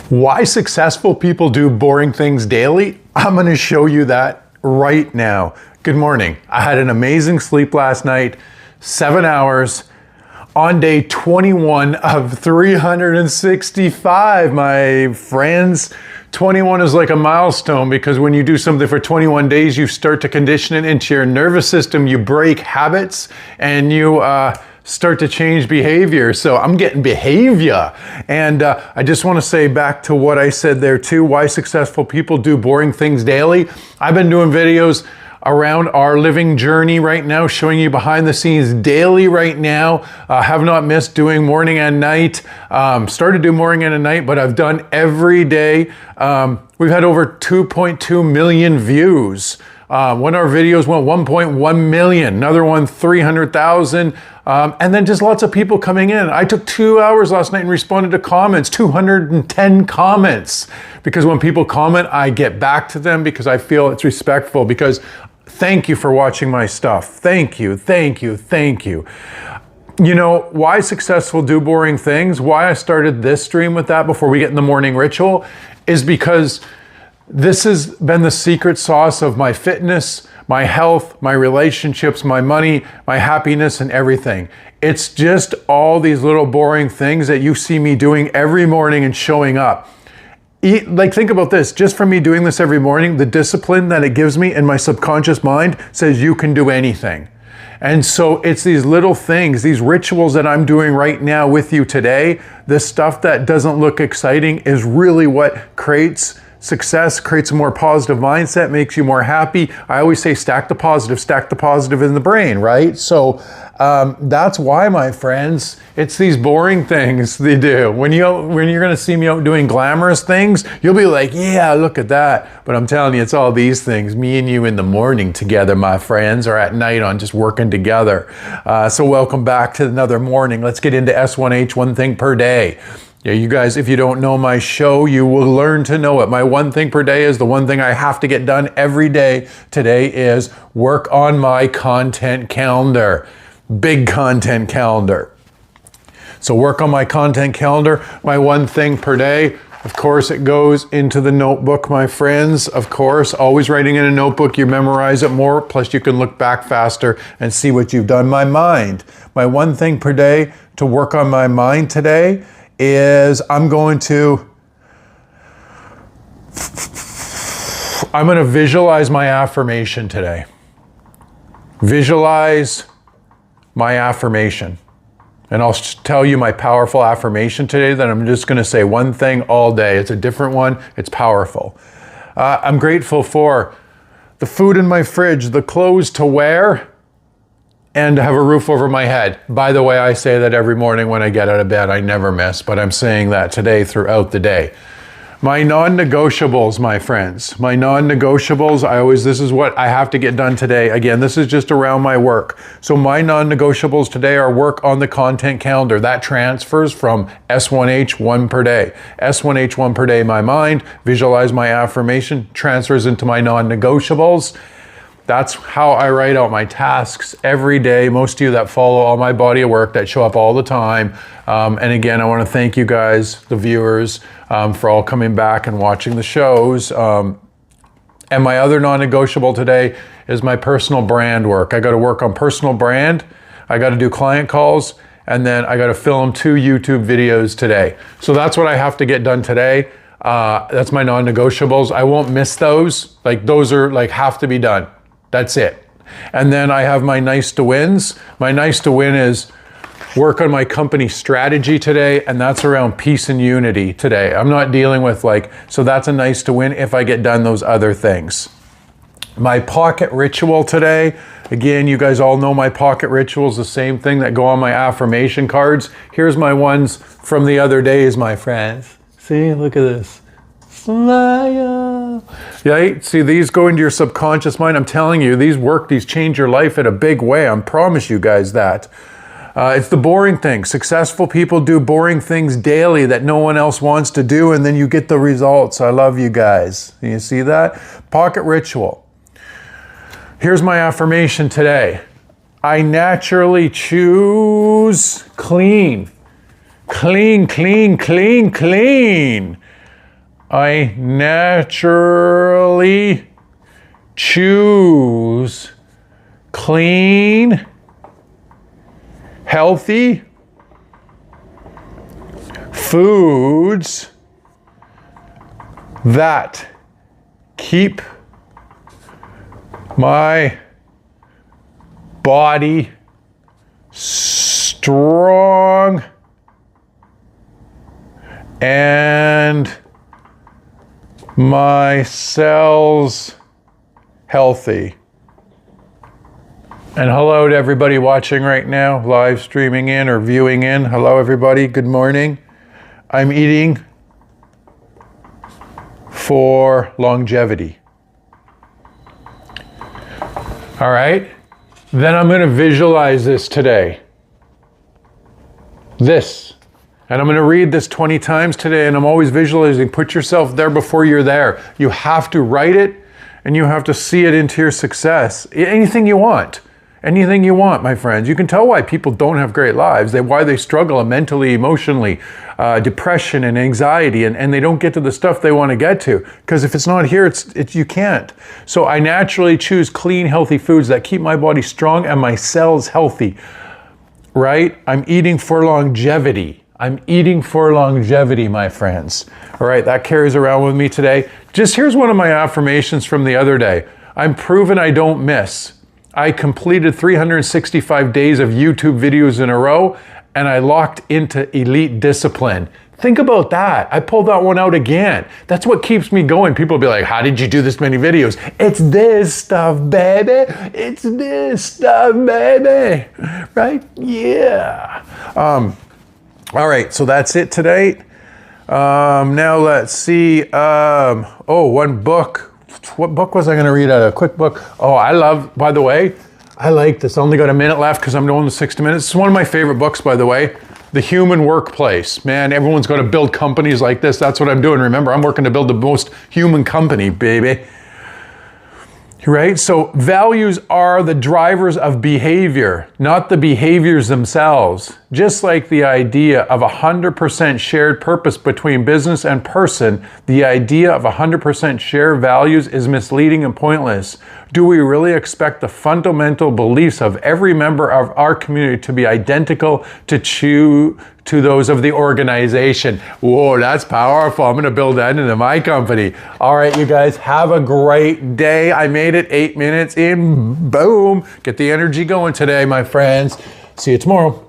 Why successful people do boring things daily? I'm going to show you that right now. Good morning. I had an amazing sleep last night, 7 hours on day 21 of 365, my friends. 21 is like a milestone because when you do something for 21 days, you start to condition it into your nervous system, you break habits, and you start to change behavior. So I'm getting behavior. And I just want to say back to what I said there too, why successful people do boring things daily. I've been doing videos around our living journey right now, showing you behind the scenes daily right now. Have not missed doing morning and night. Started doing morning and night, but I've done every day. We've had over 2.2 million views. One of our videos went 1.1 million, another one 300,000, and then just lots of people coming in. I took 2 hours last night and responded to comments, 210 comments, because when people comment, I get back to them because I feel it's respectful, because thank you for watching my stuff. Thank you, thank you, thank you. You know, why successful do boring things, why I started this stream with that before we get in the morning ritual, is because this has been the secret sauce of my fitness, my health, my relationships, my money, my happiness, and everything. It's just all these little boring things that you see me doing every morning and showing up. Like, think about this, just from me doing this every morning, the discipline that it gives me in my subconscious mind says you can do anything. And so it's these little things, these rituals that I'm doing right now with you today. This stuff that doesn't look exciting is really what creates success, creates a more positive mindset, makes you more happy. I always say stack the positive in the brain, right? So that's why, my friends, it's these boring things they do. When you're going to see me out doing glamorous things, you'll be like, yeah, look at that. But I'm telling you, it's all these things, me and you in the morning together, my friends, or at night on just working together. So welcome back to another morning. Let's get into S1H, one thing per day. Yeah, you guys, if you don't know my show, you will learn to know it. My one thing per day is the one thing I have to get done every day. Today is work on my content calendar. Big content calendar. So work on my content calendar, my one thing per day. Of course, it goes into the notebook, my friends. Of course, always writing in a notebook, you memorize it more. Plus, you can look back faster and see what you've done. My mind. My one thing per day to work on my mind today is I'm going to visualize my affirmation today. Visualize my affirmation. And I'll tell you my powerful affirmation today that I'm just going to say one thing all day. It's a different one. It's powerful. I'm grateful for the food in my fridge, the clothes to wear, and to have a roof over my head. By the way, I say that every morning when I get out of bed. I never miss, but I'm saying that today throughout the day. My non-negotiables, my friends. My non-negotiables, this is what I have to get done today. Again, this is just around my work. So my non-negotiables today are work on the content calendar. That transfers from S1H, one per day. S1H, one per day, my mind. Visualize my affirmation, transfers into my non-negotiables. That's how I write out my tasks every day. Most of you that follow all my body of work, that show up all the time. And again, I want to thank you guys, the viewers, for all coming back and watching the shows. And my other non-negotiable today is my personal brand work. I got to work on personal brand. I got to do client calls. And then I got to film 2 YouTube videos today. So that's what I have to get done today. That's my non-negotiables. I won't miss those. Like, those are like have to be done. That's it. And then I have my nice to wins. My nice to win is work on my company strategy today, and that's around peace and unity today. I'm not dealing with so that's a nice to win if I get done those other things. My pocket ritual today, again, you guys all know my pocket rituals, the same thing that go on my affirmation cards. Here's my ones from the other days, my friends. See, look at this. Smile. Yeah, see, these go into your subconscious mind. I'm telling you, these change your life in a big way. I promise you guys that. It's the boring things. Successful people do boring things daily that no one else wants to do, and then you get the results. I love you guys. You see that? Pocket ritual. Here's my affirmation today. I naturally choose clean. Clean, clean, clean, clean. I naturally choose clean, healthy foods that keep my body strong and my cells healthy. And hello to everybody watching right now, live streaming in or viewing in. Hello everybody, good morning. I'm eating for longevity. All right, then I'm gonna visualize this today. This. And I'm going to read this 20 times today, and I'm always visualizing. Put yourself there before you're there. You have to write it, and you have to see it into your success. Anything you want. Anything you want, my friends. You can tell why people don't have great lives, why they struggle mentally, emotionally, depression and anxiety, and they don't get to the stuff they want to get to. Because if it's not here, you can't. So I naturally choose clean, healthy foods that keep my body strong and my cells healthy. Right? I'm eating for longevity. I'm eating for longevity, my friends. All right, that carries around with me today. Just here's one of my affirmations from the other day. I'm proven I don't miss. I completed 365 days of YouTube videos in a row, and I locked into elite discipline. Think about that. I pulled that one out again. That's what keeps me going. People will be like, how did you do this many videos? It's this stuff, baby. It's this stuff, baby. Right? Yeah. All right, so that's it today. Now let's see. One book. What book was I going to read out? A quick book. Oh, by the way, I like this. I only got a minute left because I'm doing the 60 minutes. It's one of my favorite books, by the way. The Human Workplace. Man, everyone's got to build companies like this. That's what I'm doing. Remember, I'm working to build the most human company, baby. Right? So values are the drivers of behavior, not the behaviors themselves. Just like the idea of 100% shared purpose between business and person, the idea of 100% shared values is misleading and pointless. Do we really expect the fundamental beliefs of every member of our community to be identical to those of the organization? Whoa, that's powerful. I'm going to build that into my company. All right, you guys, have a great day. I made it 8 minutes in. Boom. Get the energy going today, my friends. See you tomorrow.